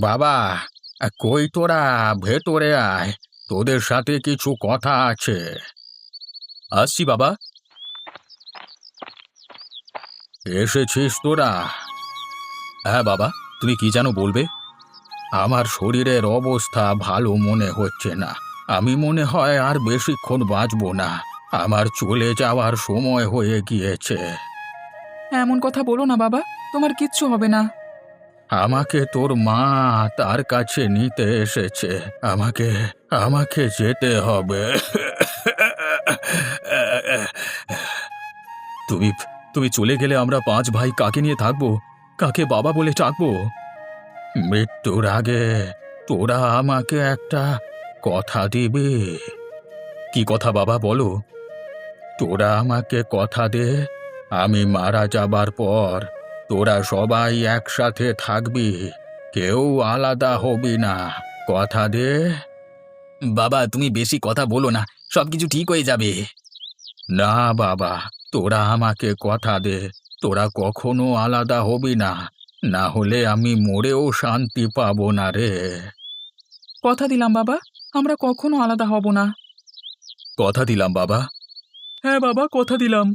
বাবা, কই তোরা? ভেতরে আয়, তোদের সাথে কিছু কথা আছে। আসছি বাবা। এসেছিস তোরা? হ্যাঁ বাবা, তুমি কি যেন বলবে? আমার শরীরের অবস্থা ভালো মনে হচ্ছে না। আমি মনে হয় আর বেশিক্ষণ বাঁচব না। আমার চলে যাওয়ার সময় হয়ে গিয়েছে। এমন কথা বলো না বাবা, তোমার কিচ্ছু হবে না। আমাকে তোর মা তার কাছে নিতে এসেছে। আমাকে আমাকে যেতে হবে। তুমি তুমি চলে গেলে আমরা পাঁচ ভাই কাকে নিয়ে থাকবো? কাকে বাবা বলে ডাকবো? মৃত্যুর আগে তোরা আমাকে একটা কথা দিবি। কি কথা বাবা, বলো। তোরা আমাকে কথা দে, আমি মারা যাবার পর তোরা সবাই একসাথে থাকবি, কেউ আলাদা হবি না। কথা দে। বাবা, তুমি বেশি কথা বলো না, সবকিছু ঠিক হয়ে যাবে। না বাবা, তোরা আমাকে কথা দে, তোরা কখনো আলাদা হবি না, না হলে আমি মরেও শান্তি পাবো না রে। কথা দিলাম বাবা, আমরা কখনো আলাদা হব না। কথা দিলাম বাবা। হ্যাঁ বাবা, কথা দিলাম।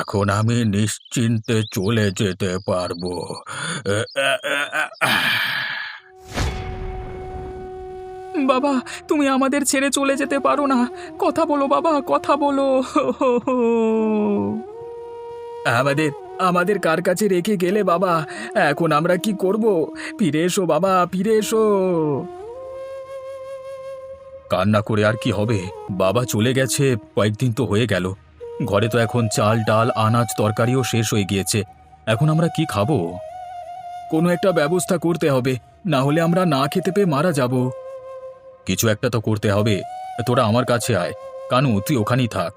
এখন আমি নিশ্চিন্তে চলে যেতে পারবো। বাবা, তুমি আমাদের ছেড়ে চলে যেতে পারো না। কথা বলো বাবা, কথা বলো। আমাদের আমাদের কার কাছে রেখে গেলে বাবা? এখন আমরা কি করব? ফিরে এসো বাবা, ফিরে এসো। কান্না করে আর কি হবে? বাবা চলে গেছে কয়েকদিন তো হয়ে গেল। ঘরে তো এখন চাল ডাল আনাজ তরকারিও শেষ হয়ে গিয়েছে। এখন আমরা কি খাবো? কোনো একটা ব্যবস্থা করতে হবে, না হলে আমরা না খেতে পেয়ে মারা যাব। কিছু একটা তো করতে হবে। তোরা আমার কাছে আয়। কানু, তুই ওখানেই থাক।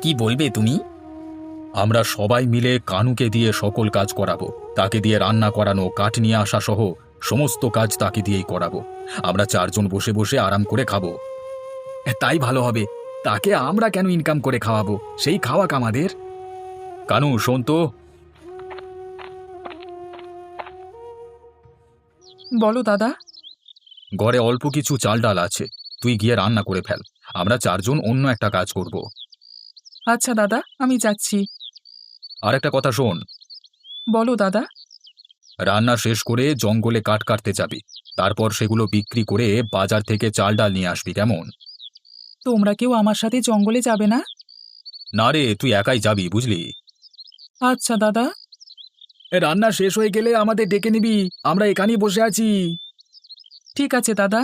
কি বলবে তুমি? আমরা সবাই মিলে কানুকে দিয়ে সকল কাজ করাবো। তাকে দিয়ে রান্না করানো, কাঠ নিয়ে আসা সহ সমস্ত কাজ তাকে দিয়েই করাবো। আমরা চারজন বসে বসে আরাম করে খাবো। তাই ভালো হবে। তাকে আমরা কেন ইনকাম করে খাওয়াবো? সেই খাওয়াক আমাদের। কানু, শোন তো। বলো দাদা। ঘরে অল্প কিছু চাল ডাল আছে, তুই গিয়ে রান্না করে ফেল। আমরা চারজন অন্য একটা কাজ করব। আচ্ছা দাদা, আমি যাচ্ছি। আর একটা কথা শোন। বলো দাদা। রান্না শেষ করে জঙ্গলে কাঠ কাটতে যাবি। তারপর সেগুলো বিক্রি করে বাজার থেকে চাল ডাল নিয়ে আসবি, কেমন? তোমরা কেউ আমার সাথে জঙ্গলে যাবে না? না রে, তুই একাই যাবি, বুঝলি? আচ্ছা দাদা। রান্না শেষ হয়ে গেলে আমাদের ডেকে নিবি, আমরা এখানেই বসে আছি। ঠিক আছে দাদা।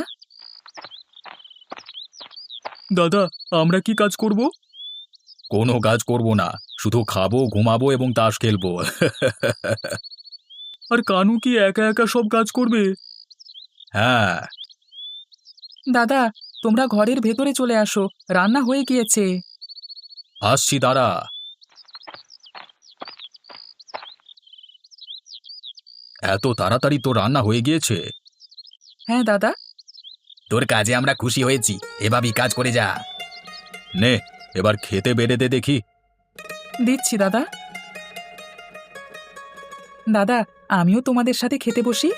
দাদা, আমরা কি কাজ করব? কোনো কাজ করব না, শুধু খাবো, ঘুমাবো এবং তাস খেলবো। আর কানু কি একা একা সব কাজ করবে? হ্যাঁ। দাদা, তোমরা ঘরের ভেতরে চলে আসো, রান্না হয়ে গিয়েছে। আসছি, দাঁড়া। এত তাড়াতাড়ি তো রান্না হয়ে গিয়েছে? হ্যাঁ দাদা। তোর কাজে আমরা খুশি হয়েছি, এভাবেই কাজ করে যা। নে, এবার খেতে বেড়ে দে দেখি। দিচ্ছি দাদা। দাদা, আমিও তোমাদের সাথে খেতে বসি।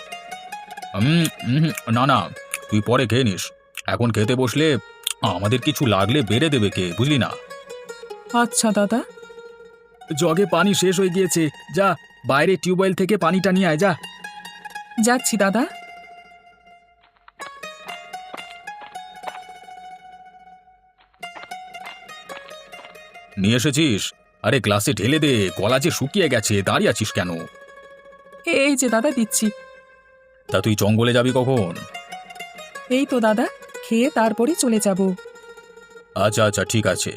না না, তুই পরে খেয়ে নিস। এখন খেতে বসলে আমাদের কিছু লাগলে বেড়ে দেবে কে, বুঝলি না? আচ্ছা দাদা। জগে পানি শেষ হয়ে গিয়েছে, যা বাইরে টিউবওয়েল থেকে পানিটা নিয়ে আয়, যা। যাচ্ছি দাদা। নিয়ে এসেছিস? আরে গ্লাসে ঢেলে দে, গলা যে শুকিয়ে গেছে, দাঁড়িয়ে আছিস কেন? এই যে দাদা, দিচ্ছি। তা তুই জঙ্গলে যাবি কখন? এই তো দাদা, খেয়ে তারপরে চলে যাব। আচ্ছা আচ্ছা, ঠিক আছে।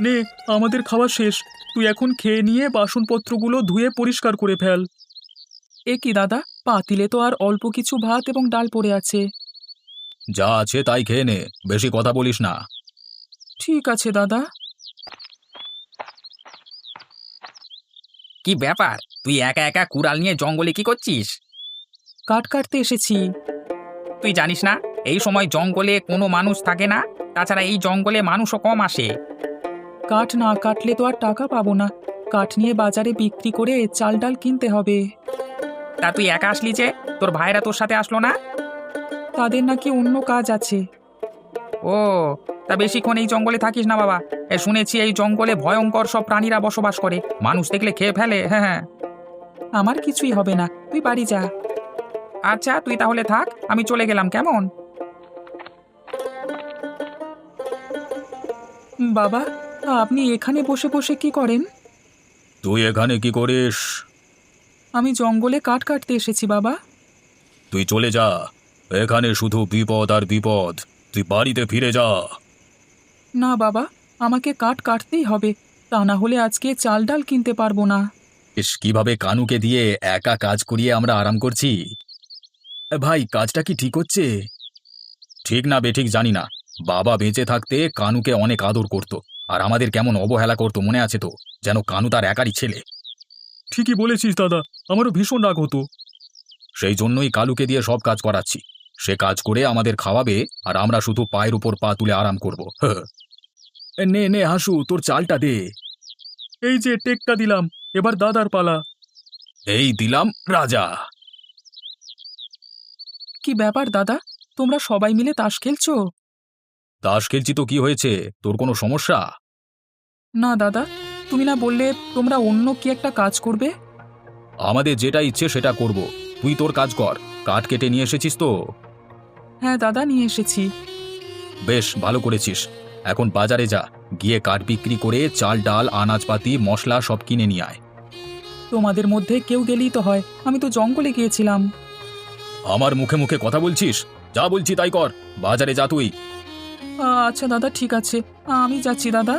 নে, আমাদের খাওয়া শেষ। তুই এখন খেয়ে নিয়ে বাসনপত্রগুলো ধুয়ে পরিষ্কার করে ফেল। এ কি দাদা, পাতিলে তো আর অল্প কিছু ভাত এবং ডাল পড়ে আছে। যা আছে তাই খেয়ে নে, বেশি কথা বলিস না। ঠিক আছে দাদা। কি ব্যাপার? তুই একা একা কুড়াল নিয়ে জঙ্গলে কি করছিস? কাঠ কাটতে এসেছি। তুই জানিস না এই সময় জঙ্গলে কোনো মানুষ থাকে না? তাছাড়া এই জঙ্গলে মানুষও কম আসে। কাঠ না কাটলে তো আর টাকা পাবো না। কাঠ নিয়ে বাজারে বিক্রি করে চাল ডাল কিনতে হবে। তা তুই একা আসলি যে, তোর ভাইরা তোর সাথে আসলো না? তাদের নাকি অন্য কাজ আছে। ও, তা বেশিক্ষণ এই জঙ্গলে থাকিস না বাবা। শুনেছি এই জঙ্গলে ভয়ঙ্কর সব প্রাণীরা বসবাস করে, মানুষ দেখলে খেয়ে ফেলে। হ্যাঁ হ্যাঁ। আমার কিছুই হবে না, তুই বাড়ি যা। আচ্ছা তুই তাহলে থাক, আমি চলে গেলাম, কেমন? বাবা, আপনি এখানে বসে বসে কি করেন? তুই এখানে কি করিস? আমি জঙ্গলে কাঠ কাটতে এসেছি বাবা। তুই চলে যা, এখানে শুধু বিপদ আর বিপদ। তুই বাড়িতে ফিরে যা। না বাবা, আমাকে কাঠ কাটতেই হবে, তা না হলে আজকে চাল ডাল কিনতে পারবো না। কিভাবে কানুকে দিয়ে একা কাজ করিয়ে আমরা আরাম করছি? ভাই, কাজটা কি ঠিক হচ্ছে? ঠিক না বেঠিক জানি না, বাবা বেঁচে থাকতে কানুকে অনেক আদর করত, আর আমাদের কেমন অবহেলা করতো মনে আছে তো? যেন কানু তার একারই ছেলে। ঠিকই বলেছিস দাদা, আমারও ভীষণ রাগ হতো। সেই জন্যই কালুকে দিয়ে সব কাজ করাচ্ছি। সে কাজ করে আমাদের খাওয়াবে, আর আমরা শুধু পায়ের উপর পা তুলে আরাম করব। নে নে হাসু, তোর চালটা দে। এই যে টেকটা দিলাম, এবার দাদার পালা। এই দিলাম রাজা। কি ব্যাপার দাদা, তোমরা সবাই মিলে তাস খেলছো? তাস খেলছি তো কি হয়েছে? তোর কোনো সমস্যা? না দাদা, তুমি না বললে তোমরা অন্য কি একটা কাজ করবে? আমাদের যেটা ইচ্ছে সেটা করব। তুই তোর কাজ কর। কাঠ কেটে নিয়ে এসেছিস তো? হ্যাঁ দাদা, নিয়ে এসেছি। বেশ ভালো করেছিস। এখন বাজারে যা, গিয়ে কাঠ বিক্রি করে চাল ডাল আনাজপাতি মশলা সব কিনে নিয়ে আয়। তোমাদের মধ্যে কেউ গেলেই তো হয়, আমি তো জঙ্গলে গিয়েছিলাম। আমার মুখে মুখে কথা বলছিস? যা বলছি তাই কর, বাজারে যা তুই। আচ্ছা দাদা, ঠিক আছে, আমি যাচ্ছি দাদা।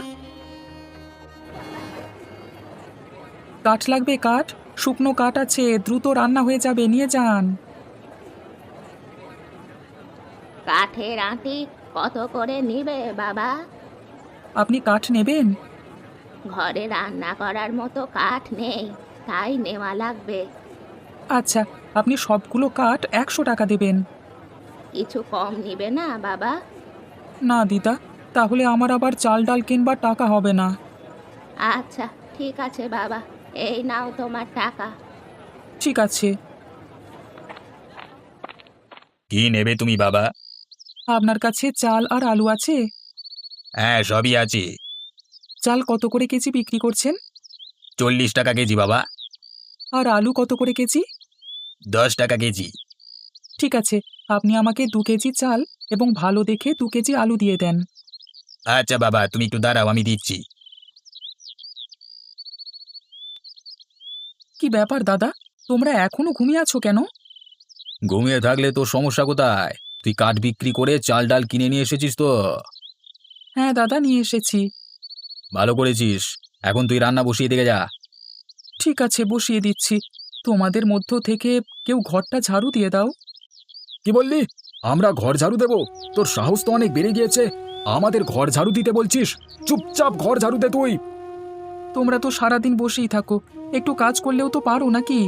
কাঠ লাগবে? কাঠ, শুকনো কাঠ আছে, দ্রুত রান্না হয়ে যাবে, নিয়ে যান। কাঠের আঁটি কত করে নিবে বাবা? আপনি কাঠ নেবেন? ঘরে রান্না করার মতো কাঠ নেই, তাই নেওয়া লাগবে। আচ্ছা, আপনি সবগুলো কাঠ 100 টাকা দেবেন। কিছু কম নিবে না বাবা? না দিদা, তাহলে আমার আবার চাল ডাল কিনবার টাকা হবে না। আচ্ছা ঠিক আছে বাবা, এই নাও তোমার টাকা। ঠিক আছে। কি নেবে তুমি বাবা? আপনার কাছে চাল আর আলু আছে? হ্যাঁ, সবই আছে। চাল কত করে কেজি বিক্রি করছেন? 40 টাকা কেজি বাবা। আর আলু কত করে কেজি? 10 টাকা কেজি। ঠিক আছে, আপনি আমাকে 2 কেজি চাল এবং ভালো দেখে 2 কেজি আলু দিয়ে দেন। আচ্ছা বাবা, তুমি একটু দাঁড়াও, আমি দিচ্ছি। কি ব্যাপার দাদা, তোমরা এখনো ঘুমিয়ে আছো কেন? ঘুমিয়ে থাকলে তোর সমস্যা কোথায়? তুই কাঠ বিক্রি করে চাল ডাল কিনে নিয়ে এসেছিস তো? হ্যাঁ দাদা, নিয়ে এসেছি। ভালো করেছিস। এখন তুই রান্না বসিয়ে দিয়ে যা। ঠিক আছে, বসিয়ে দিচ্ছি। তোমাদের মধ্য থেকে কেউ ঘরটা ঝাড়ু দিয়ে দাও। কি বললি? আমরা ঘর ঝাড়ু দেব? তোর সাহস তো অনেক বেড়ে গিয়েছে। আমাদের ঘর ঝাড়ু দিতে বলছিস? চুপচাপ ঘর ঝাড়ু দে তুই। তোমরা তো সারাদিন বসেই থাকো, একটু কাজ করলেও তো পারো নাকি?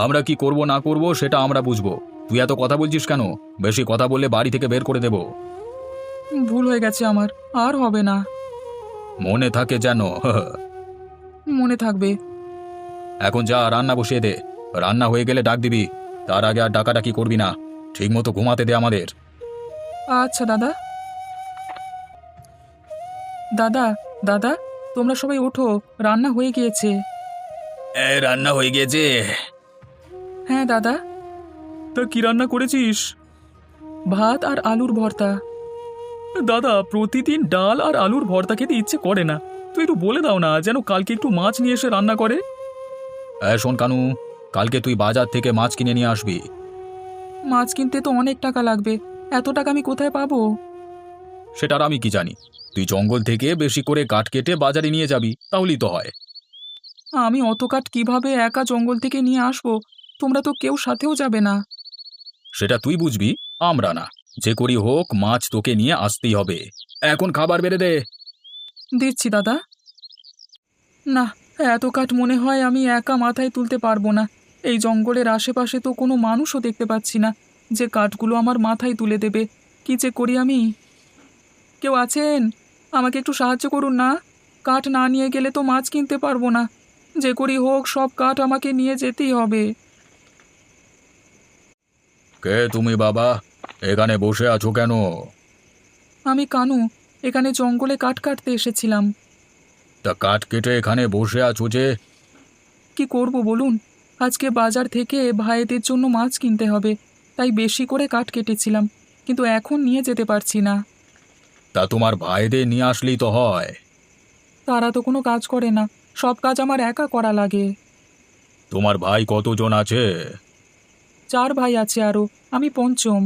আমরা কি করব না করব সেটা আমরা বুঝবো। তুই এত কথা বলছিস কেন? বেশি কথা বললে বাড়ি থেকে বের করে দেব। ভুল হয়ে গেছে আমার, আর হবে না। মনে থাকে যেন। মনে থাকবে। এখন যা, রান্না বসিয়ে দে। রান্না হয়ে গেলে ডাক দিবি। তার আগে আর ডাকাডাকি করবি না। ঠিক মতো ঘুমাতে দে আমাদের। আচ্ছা দাদা। দাদা, দাদা, তোমরা সবাই ওঠো, রান্না হয়ে গিয়েছে। রান্না হয়ে গিয়েছে? হ্যাঁ দাদা। তা কি রান্না করেছিস? ভাত আর আলুর ভর্তা। দাদা, প্রতিদিন ডাল আর আলুর ভর্তা খেতে ইচ্ছে করে না। তুই একটু বলে দাও না, যেন কালকে একটু মাছ নিয়ে এসে রান্না করে। শোন কানু, কালকে তুই বাজার থেকে মাছ কিনে নিয়ে আসবি। মাছ কিনতে তো অনেক টাকা লাগবে, এত টাকা আমি কোথায় পাবো? সেটার আমি কি জানি? তুই জঙ্গল থেকে বেশি করে কাঠ কেটে বাজারে নিয়ে যাবি, তাহলেই তো হয়। আমি অত কাঠ কিভাবে একা জঙ্গল থেকে নিয়ে আসবো? তোমরা তো কেউ সাথেও যাবে না। সেটা তুই বুঝবি, আমরা না। যে করি হোক, মাছ তোকে নিয়ে আসতেই হবে। এখন খাবার বেড়ে দে। দিচ্ছি দাদা। না, এত কাঠ মনে হয় আমি একা মাথায় তুলতে পারবো না। এই জঙ্গলের আশেপাশে তো কোনো মানুষও দেখতে পাচ্ছি না যে কাঠগুলো আমার মাথায় তুলে দেবে। কি যে করি আমি? কেউ আছেন? আমাকে একটু সাহায্য করুন না। কাঠ না নিয়ে গেলে তো মাছ কিনতে পারবো না। যে করি হোক, সব কাঠ আমাকে নিয়ে যেতেই হবে। কে তুমি বাবা? এখানে বসে আছো কেন? আমি কানু, এখানে জঙ্গলে কাঠ কাটতে এসেছিলাম। তা কাঠ কেটে এখানে বসে আছো যে? কি করব বলুন, আজকে বাজার থেকে ভাইদের জন্য মাছ কিনতে হবে, তাই বেশি করে কাঠ কেটেছিলাম, কিন্তু এখন নিয়ে যেতে পারছি না। তা তোমার ভাইদের নিয়ে আসলেই তো হয়। তারা তো কোনো কাজ করে না, সব কাজ আমার একা করা লাগে। তোমার ভাই কতজন আছে? 4 ভাই আছে আরও, আমি পঞ্চম।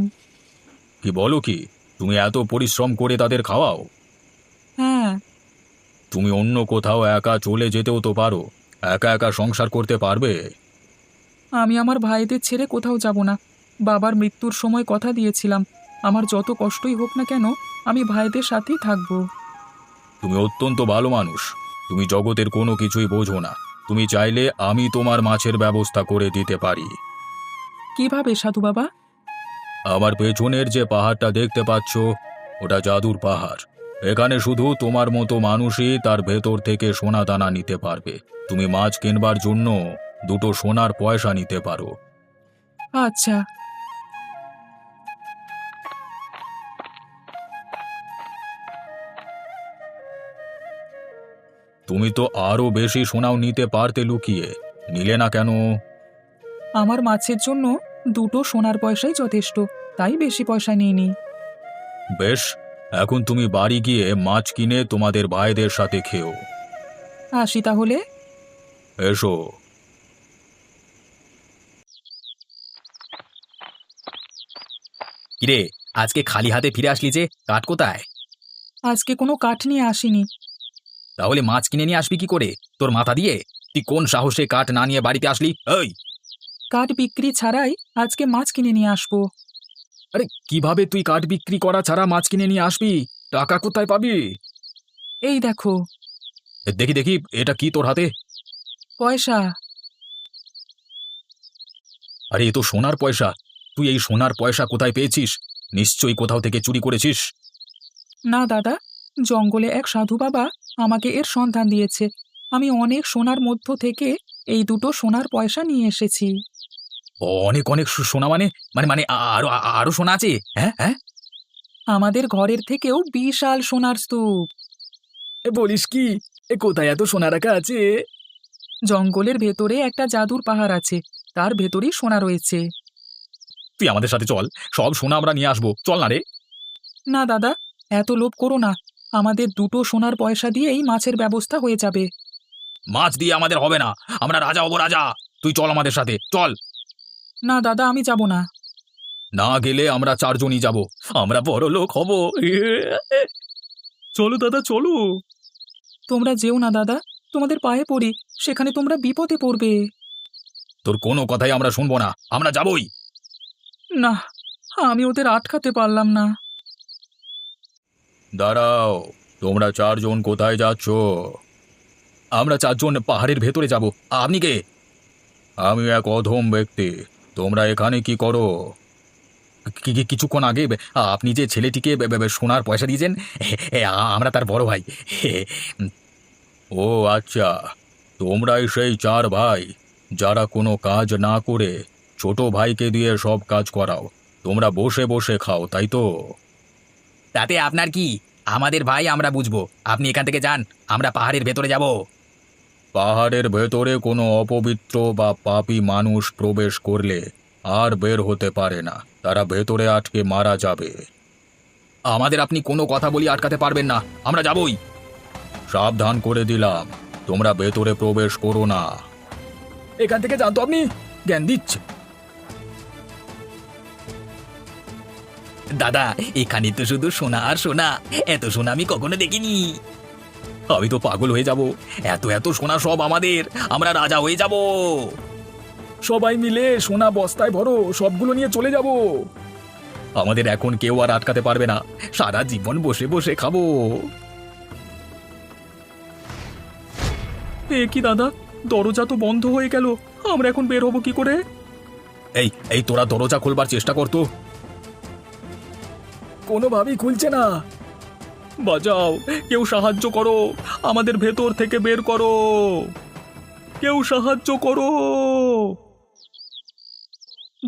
কি বলো কি? তুমি এত পরিশ্রম করে তাদের খাওয়াও? হ্যাঁ। তুমি অন্য কোথাও একা চলে যেতেও তো পারো। একা একা সংসার করতে পারবে? আমি আমার ভাইদের ছেড়ে কোথাও যাব না। বাবার মৃত্যুর সময় কথা দিয়েছিলাম, আমার যত কষ্টই হোক না কেন আমি ভাইদের সাথেই থাকবো। তুমি অত্যন্ত ভালো মানুষ। তুমি জগতের কোনো কিছুই বোঝো না। তুমি চাইলে আমি তোমার মাছের ব্যবস্থা করে দিতে পারি। কিভাবে সাধু বাবা? আমার পেছনের যে পাহাড়টা দেখতে পাচ্ছ, ওটা জাদুর পাহাড়। এখানে শুধু তোমার মতো মানুষই তার ভেতর থেকে সোনা দানা নিতে পারবে। তুমি মাছ কিনবার জন্য 2টো সোনার পয়সা নিতে পারো। আচ্ছা। তুমি তো আরো বেশি সোনাও নিতে পারতে, লুকিয়ে নিলে না কেন? আমার মাছের জন্য 2টো সোনার পয়সাই যথেষ্ট, তাই বেশি পয়সা নিইনি। বেশ, এখন তুমি বাড়ি গিয়ে মাছ কিনে তোমাদের ভাইদের সাথে খেও। আসি তাহলে। এসো। কিরে, আজকে খালি হাতে ফিরে আসলি যে? কাঠ কোথায়? আজকে কোনো কাঠ নিয়ে আসিনি। তাহলে মাছ কিনে নিয়ে আসবি কি করে? তোর মাথা দিয়ে? তুই কোন সাহসে কাঠ না নিয়ে বাড়িতে আসলি? এই, কাঠ বিক্রি ছাড়াই আজকে মাছ কিনে নিয়ে আসবো। আরে কিভাবে তুই কাঠ বিক্রি করা ছাড়া মাছ কিনে নিয়ে আসবি? টাকা কোথায় পাবি? এই দেখো। দেখি দেখি, এটা কি তোর হাতে? পয়সা। আরে এ তো সোনার পয়সা। তুই এই সোনার পয়সা কোথায় পেয়েছিস? নিশ্চয়ই কোথাও থেকে চুরি করেছিস। না দাদা, জঙ্গলে এক সাধু বাবা আমাকে এর সন্ধান দিয়েছে। আমি অনেক সোনার মধ্য থেকে এই 2টো সোনার পয়সা নিয়ে এসেছি। অনেক অনেক সোনা মানে? মানে মানে আরো আরো সোনা আছে? হ্যাঁ হ্যাঁ। আমাদের ঘরের থেকেও বিশাল সোনার স্তূপ। বলিস কি? কোথায় এত সোনা রাখা আছে? জঙ্গলের ভেতরে একটা জাদুর পাহাড় আছে, তার ভেতরেই সোনা রয়েছে। তুই আমাদের সাথে চল, সব সোনা আমরা নিয়ে আসবো। চল না রে। না দাদা, এত লোভ করো না, আমাদের 2টো সোনার পয়সা দিয়েই মাছের ব্যবস্থা হয়ে যাবে। মাছ দিয়ে আমাদের হবে না। আমরা রাজা হবো, রাজা। তুই চল আমাদের সাথে, চল। না দাদা, আমি যাব না। না গেলে আমরা 4জনই যাব। আমরা বড় লোক হব। চলো দাদা, চলো। তোমরা যেও না দাদা, তোমাদের পায়ে পড়ি, সেখানে তোমরা বিপদে পড়বে। তোর কোনো কথাই আমরা শুনবো না, আমরা যাবই। না, আমি ওদের আটকাতে পারলাম না। দাঁড়াও, তোমরা 4জন কোথায় যাচ্ছ? আমরা 4জন পাহাড়ের ভেতরে যাব। আপনি কে? আমি এক অধম ব্যক্তি। তোমরা এখানে কি করো? কিছুক্ষণ আগে আপনি যে ছেলেটিকে সোনার পয়সা দিয়েছেন, আমরা তার বড় ভাই। ও আচ্ছা, তোমরাই সেই 4 ভাই যারা কোনো কাজ না করে ছোট ভাইকে দিয়ে সব কাজ করাও। তোমরা বসে বসে খাও, তাই তো? তাতে আপনার কি? আমাদের ভাই, আমরা বুঝবো। আপনি এখান থেকে যান, আমরা পাহাড়ের ভেতরে যাব। পাহাড়ের ভেতরে কোনো অপবিত্র বা পাপী মানুষ প্রবেশ করলে আর বের হতে পারে না। তারা ভেতরে আটকে মারা যাবে। আমাদের আপনি কোনো কথা বলি আটকাতে পারবেন না, আমরা যাবই। সাবধান করে দিলাম, তোমরা ভেতরে প্রবেশ করো না। এখান থেকে যান তো আপনি, জ্ঞান দিচ্ছে। দাদা, এখানে তো শুধু সোনা আর সোনা, এত সোনা আমি কখনো দেখিনি। আমি তো পাগল হয়ে যাব। এত এত সোনা সব আমাদের, আমরা রাজা হয়ে যাব। সবাই মিলে সোনা বস্তায় ভরো, সবগুলো নিয়ে চলে যাব। আমাদের এখন কেউ আর আটকাতে পারবে না। সারা জীবন বসে বসে খাবো। এ কি দাদা, দরজা তো বন্ধ হয়ে গেল, আমরা এখন বের হব কি করে? এই এই তোরা দরজা খোলবার চেষ্টা কর তো। কোনোভাবেই খুলছে না। বাঁচাও, কেউ সাহায্য করো, আমাদের ভেতর থেকে বের করো, কেউ সাহায্য করো।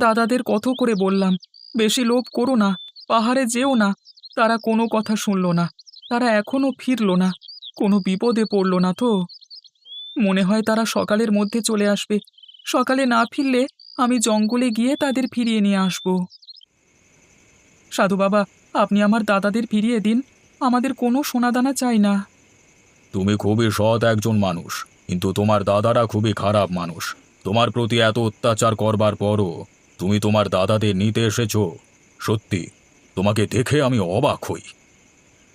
দাদাদের কত করে বললাম, বেশি লোভ করো না, পাহাড়ে যেও না। তারা কোনো কথা শুনল না। তারা এখনো ফিরল না। কোনো বিপদে পড়ল না তো? মনে হয় তারা সকালের মধ্যে চলে আসবে। সকালে না ফিরলে আমি জঙ্গলে গিয়ে তাদের ফিরিয়ে নিয়ে আসব। সাধু বাবা, আপনি আমার দাদাদের ফিরিয়ে দিন। আমাদের কোনো সোনাদানা চাই না। তুমি খুবই সৎ একজন মানুষ, কিন্তু তোমার দাদারা খুবই খারাপ মানুষ। তোমার প্রতি এত অত্যাচার করবার পরও তুমি তোমার দাদাদের নিতে এসেছো। সত্যি, তোমাকে দেখে আমি অবাক হই।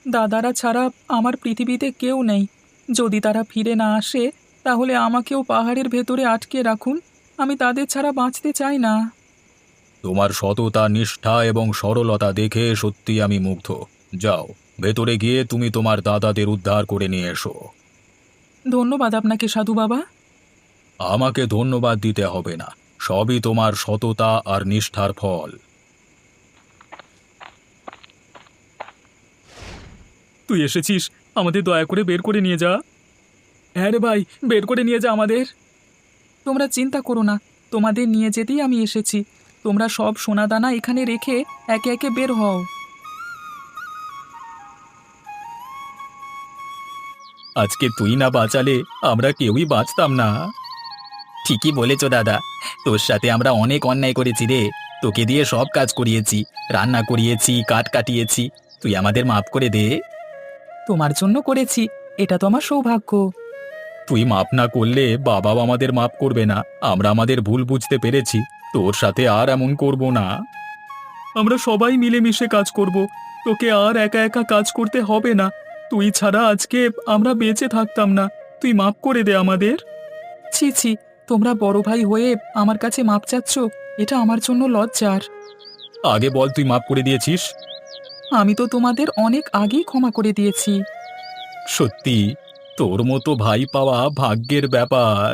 দাদারা ছাড়া আমার পৃথিবীতে কেউ নেই। যদি তারা ফিরে না আসে তাহলে আমাকেও পাহাড়ের ভেতরে আটকে রাখুন। আমি তাদের ছাড়া বাঁচতে চাই না। তোমার সততা, নিষ্ঠা এবং সরলতা দেখে সত্যি আমি মুগ্ধ। যাও, ভেতরে গিয়ে তুমি তোমার দাদাদের উদ্ধার করে নিয়ে এসো। ধন্যবাদ আপনাকে সাধু বাবা। আমাকে ধন্যবাদ দিতে হবে না, সবই তোমার সততা আর নিষ্ঠার ফল। তুই এসেছিস, আমাদের দয়া করে বের করে নিয়ে যা। হ্যাঁ রে ভাই, বের করে নিয়ে যা আমাদের। তোমরা চিন্তা করো না, তোমাদের নিয়ে যেতেই আমি এসেছি। তোমরা সব সোনাদানা এখানে রেখে একে একে বের হও। আজকে তুই না বাঁচালে আমরা কেউই বাঁচতাম না। ঠিকই বলেছ দাদা, তোর সাথে আমরা অনেক অন্যায় করেছি রে। তোকে দিয়ে সব কাজ করিয়েছি, রান্না করিয়েছি, কাঠ কাটিয়েছি। তুই আমাদের মাফ করে দে। তোমার জন্য করেছি, এটা তো আমার সৌভাগ্য। তুই মাপ না করলে বাবাও আমাদের মাপ করবে না। আমরা আমাদের ভুল বুঝতে পেরেছি, তোর সাথে আর এমন করব না। আমরা সবাই মিলেমিশে কাজ করব। তোকে আর একা একা কাজ করতে হবে না। তুই ছাড়া আজকে আমরা বেঁচে থাকতাম না। তুই মাপ করে দে আমাদের। ছি ছি, তোমরা বড় ভাই হয়ে আমার কাছে মাপ চাচ্ছ, এটা আমার জন্য লজ্জার। আগে বল, তুই মাপ করে দিয়েছিস? আমি তো তোমাদের অনেক আগেই ক্ষমা করে দিয়েছি। সত্যি, তোর মতো ভাই পাওয়া ভাগ্যের ব্যাপার।